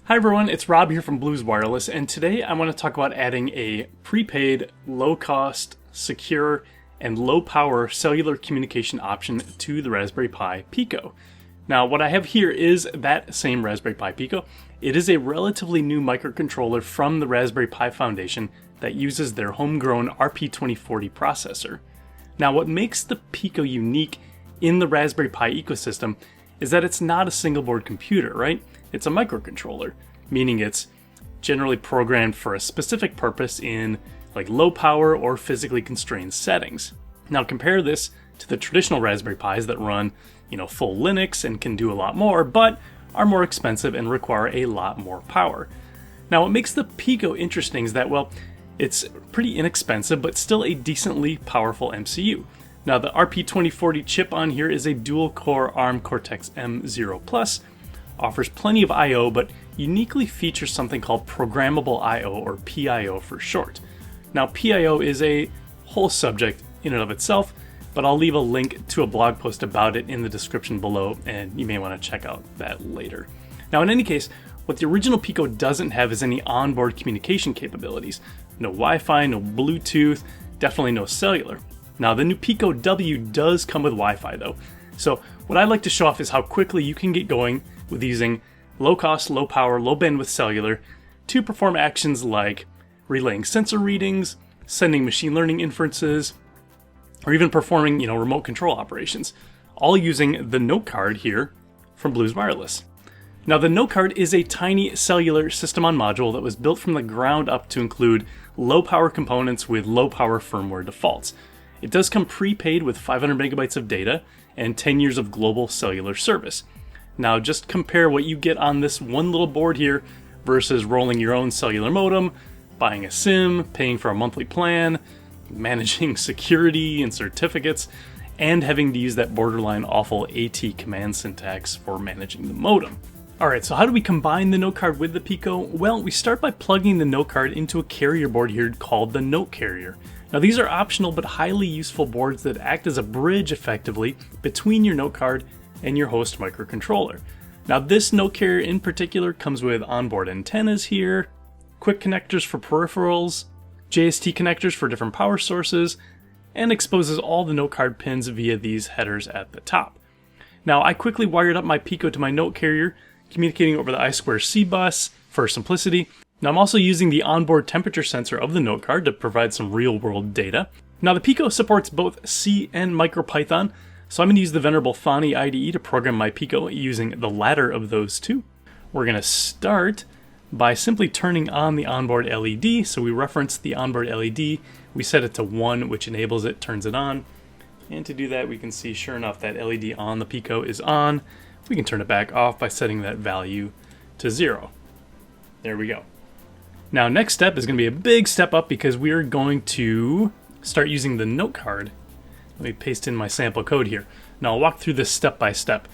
Hi everyone, it's Rob here from Blues Wireless, and today I want to talk about adding a prepaid, low-cost, secure, and low-power cellular communication option to the Raspberry Pi Pico. Now, what I have here is that same Raspberry Pi Pico. It is a relatively new microcontroller from the Raspberry Pi Foundation that uses their homegrown RP2040 processor. Now, what makes the Pico unique in the Raspberry Pi ecosystem is that it's not a single-board computer, right? It's a microcontroller, meaning it's generally programmed for a specific purpose in like low power or physically constrained settings. Now compare this to the traditional Raspberry Pis that run, full Linux and can do a lot more, but are more expensive and require a lot more power. Now what makes the Pico interesting is that, well, it's pretty inexpensive, but still a decently powerful MCU. Now the RP2040 chip on here is a dual-core ARM Cortex-M0+, offers plenty of I/O, but uniquely features something called programmable I/O, or PIO for short. Now PIO is a whole subject in and of itself, but I'll leave a link to a blog post about it in the description below, and you may want to check out that later. Now in any case, what the original Pico doesn't have is any onboard communication capabilities. No Wi-Fi, no Bluetooth, definitely no cellular. Now the new Pico W does come with Wi-Fi though, so what I'd like to show off is how quickly you can get going with using low cost, low power, low bandwidth cellular to perform actions like relaying sensor readings, sending machine learning inferences, or even performing, remote control operations, all using the Notecard here from Blues Wireless. Now the Notecard is a tiny cellular system on module that was built from the ground up to include low power components with low power firmware defaults. It does come prepaid with 500 megabytes of data and 10 years of global cellular service. Now just compare what you get on this one little board here versus rolling your own cellular modem, buying a SIM, paying for a monthly plan, managing security and certificates, and having to use that borderline awful AT command syntax for managing the modem. Alright, so how do we combine the Notecard with the Pico? Well, we start by plugging the Notecard into a carrier board here called the Note Carrier. Now these are optional but highly useful boards that act as a bridge effectively between your Notecard and your host microcontroller. Now this Note Carrier in particular comes with onboard antennas here, quick connectors for peripherals, JST connectors for different power sources, and exposes all the Notecard pins via these headers at the top. Now I quickly wired up my Pico to my Note Carrier, communicating over the I2C bus for simplicity. Now I'm also using the onboard temperature sensor of the Notecard to provide some real-world data. Now the Pico supports both C and MicroPython, so I'm going to use the venerable Thonny IDE to program my Pico using the latter of those two. We're going to start by simply turning on the onboard LED. So we reference the onboard LED, we set it to 1, which enables it, turns it on. And to do that, we can see, sure enough, that LED on the Pico is on. We can turn it back off by setting that value to 0. There we go. Now next step is going to be a big step up because we are going to start using the Notecard. Let me paste in my sample code here. Now I'll walk through this step by step.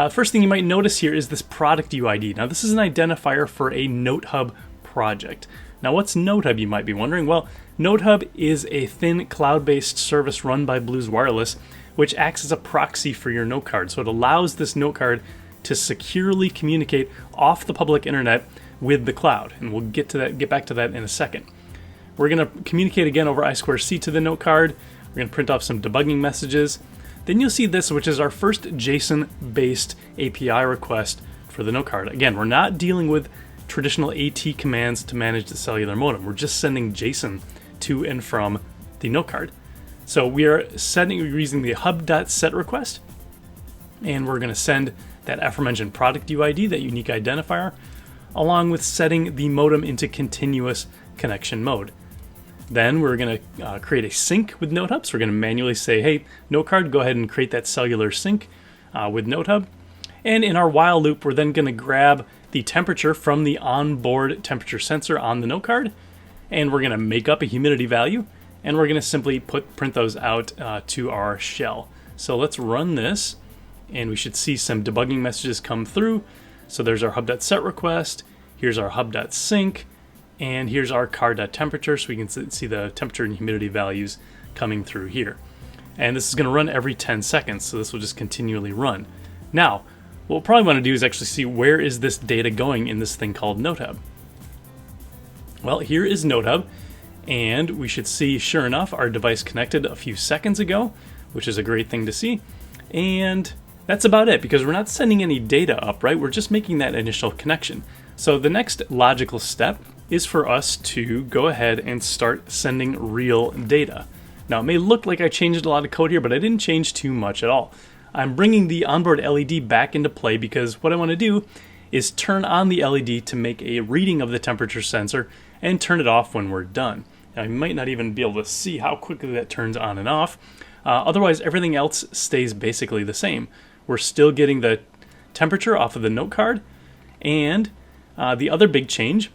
First thing you might notice here is this product UID. Now this is an identifier for a Notehub project. Now what's Notehub, you might be wondering? Well, Notehub is a thin cloud-based service run by Blues Wireless, which acts as a proxy for your Notecard. So it allows this Notecard to securely communicate off the public internet with the cloud. And we'll get back to that in a second. We're going to communicate again over I2C to the Notecard. We're going to print off some debugging messages. Then you'll see this, which is our first JSON-based API request for the Notecard. Again, we're not dealing with traditional AT commands to manage the cellular modem. We're just sending JSON to and from the Notecard. So we're using the hub.set request, and we're going to send that aforementioned product UID, that unique identifier, along with setting the modem into continuous connection mode. Then we're going to create a sync with Notehub. So we're going to manually say, hey, Notecard, go ahead and create that cellular sync with Notehub. And in our while loop, we're then going to grab the temperature from the onboard temperature sensor on the Notecard, and we're going to make up a humidity value, and we're going to simply print those out to our shell. So let's run this, and we should see some debugging messages come through. So there's our hub.set request, here's our hub.sync, and here's our car.temperature, so we can see the temperature and humidity values coming through here. And this is going to run every 10 seconds, so this will just continually run. Now, what we'll probably want to do is actually see where is this data going in this thing called Notehub. Well, here is Notehub, and we should see, sure enough, our device connected a few seconds ago, which is a great thing to see. And that's about it, because we're not sending any data up, right? We're just making that initial connection. So the next logical step is for us to go ahead and start sending real data. Now, it may look like I changed a lot of code here, but I didn't change too much at all. I'm bringing the onboard LED back into play because what I want to do is turn on the LED to make a reading of the temperature sensor and turn it off when we're done. Now, you might not even be able to see how quickly that turns on and off. Otherwise, everything else stays basically the same. We're still getting the temperature off of the note card, and the other big change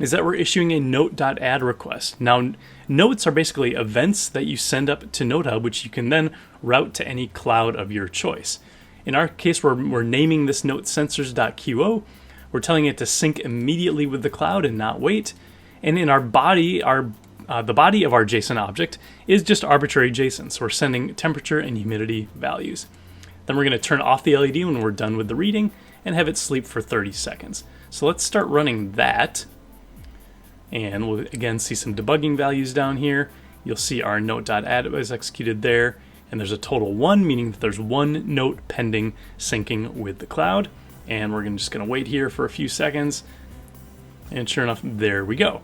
is that we're issuing a note.add request. Now, notes are basically events that you send up to Notehub, which you can then route to any cloud of your choice. In our case, we're naming this note sensors.qo. We're telling it to sync immediately with the cloud and not wait. And in our body, the body of our JSON object is just arbitrary JSON. So we're sending temperature and humidity values. Then we're going to turn off the LED when we're done with the reading and have it sleep for 30 seconds. So let's start running that. And we'll again see some debugging values down here. You'll see our note.add was executed there. And there's a total 1, meaning that there's 1 note pending syncing with the cloud. And we're just going to wait here for a few seconds. And sure enough, there we go.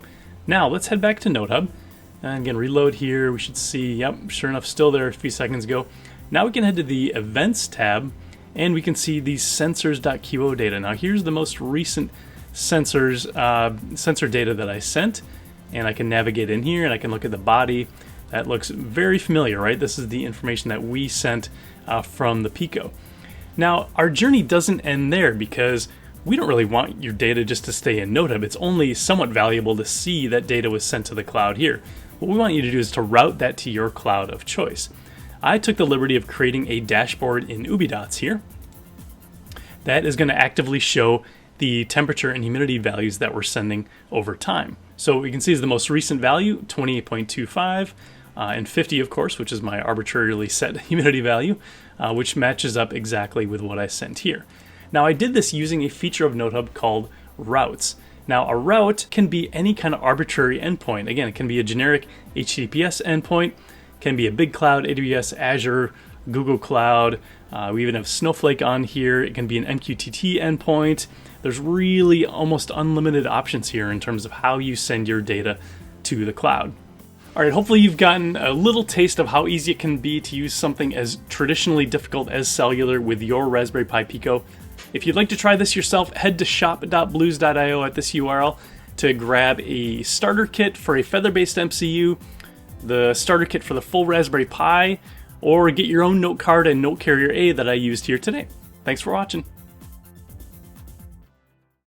Now let's head back to Notehub. And again, reload here. We should see, yep, sure enough, still there a few seconds ago. Now we can head to the Events tab, and we can see these sensors.qo data. Now here's the most recent sensor data that I sent, and I can navigate in here and I can look at the body. That looks very familiar, right? This is the information that we sent from the Pico. Now, our journey doesn't end there because we don't really want your data just to stay in Notehub. It's only somewhat valuable to see that data was sent to the cloud here. What we want you to do is to route that to your cloud of choice. I took the liberty of creating a dashboard in Ubidots here that is going to actively show the temperature and humidity values that we're sending over time. So what we can see is the most recent value, 28.25, and 50, of course, which is my arbitrarily set humidity value, which matches up exactly with what I sent here. Now, I did this using a feature of Notehub called routes. Now, a route can be any kind of arbitrary endpoint. Again, it can be a generic HTTPS endpoint, can be a big cloud, AWS, Azure, Google Cloud. We even have Snowflake on here. It can be an MQTT endpoint. There's really almost unlimited options here in terms of how you send your data to the cloud. All right, hopefully you've gotten a little taste of how easy it can be to use something as traditionally difficult as cellular with your Raspberry Pi Pico. If you'd like to try this yourself, head to shop.blues.io at this URL to grab a starter kit for a feather-based MCU, the starter kit for the full Raspberry Pi, or get your own note card and note carrier A that I used here today. Thanks for watching.